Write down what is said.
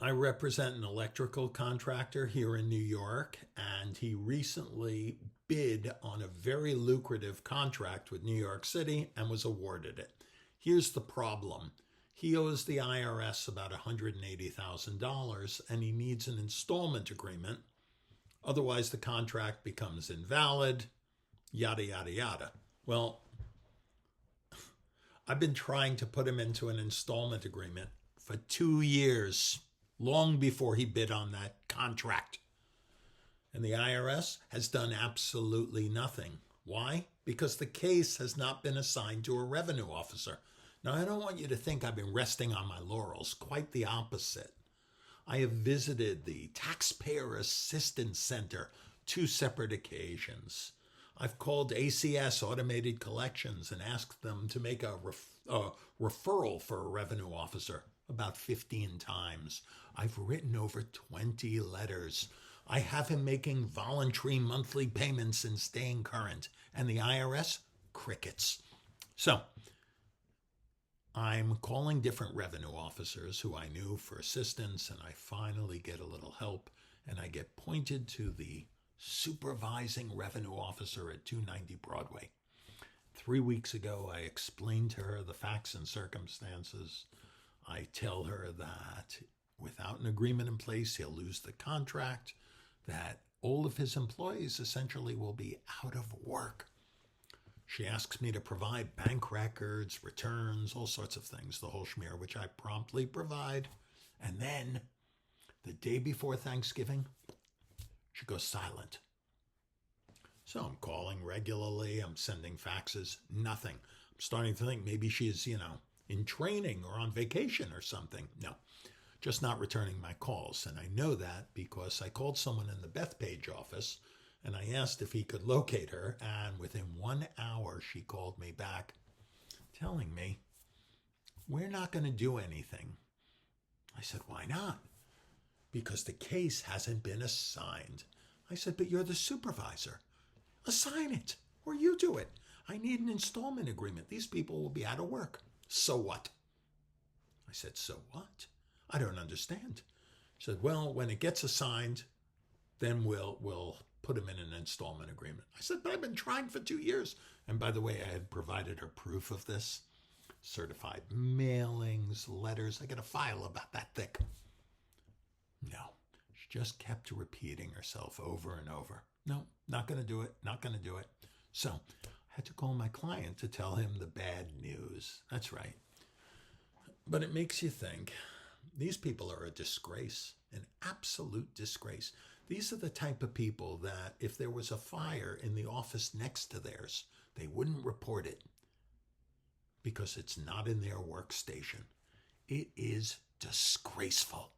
I represent an electrical contractor here in New York, and he recently bid on a very lucrative contract with New York City and was awarded it. Here's the problem. He owes the IRS about $180,000 and he needs an installment agreement. Otherwise, the contract becomes invalid, yada, yada, yada. Well, I've been trying to put him into an installment agreement for 2 years, long before he bid on that contract. And the IRS has done absolutely nothing. Why? Because the case has not been assigned to a revenue officer. Now, I don't want you to think I've been resting on my laurels. Quite the opposite. I have visited the Taxpayer Assistance Center 2 separate occasions. I've called ACS, Automated Collections, and asked them to make a referral for a revenue officer about 15 times. I've written over 20 letters. I have him making voluntary monthly payments and staying current. And the IRS, crickets. So, I'm calling different revenue officers who I knew for assistance, and I finally get a little help, and I get pointed to the supervising revenue officer at 290 Broadway. 3 weeks ago, I explained to her the facts and circumstances. I tell her that without an agreement in place, he'll lose the contract, that all of his employees essentially will be out of work. She asks me to provide bank records, returns, all sorts of things, the whole schmear, which I promptly provide. And then, the day before Thanksgiving, she goes silent. So I'm calling regularly, I'm sending faxes, nothing. I'm starting to think maybe she's, in training or on vacation or something. No, just not returning my calls. And I know that because I called someone in the Bethpage office and I asked if he could locate her, and within 1 hour she called me back telling me, "We're not going to do anything." I said, "Why not?" "Because the case hasn't been assigned." I said, "But you're the supervisor. Assign it, or you do it. I need an installment agreement. These people will be out of work." "So what?" I said, "So what? I don't understand." She said, "Well, when it gets assigned, then we'll put him in an installment agreement." I said, "But I've been trying for 2 years." And by the way, I had provided her proof of this. Certified mailings, letters. I got a file about that thick. No, she just kept repeating herself over and over. "No, not going to do it, not going to do it." So I had to call my client to tell him the bad news. That's right. But it makes you think. These people are a disgrace, an absolute disgrace. These are the type of people that if there was a fire in the office next to theirs, they wouldn't report it because it's not in their workstation. It is disgraceful.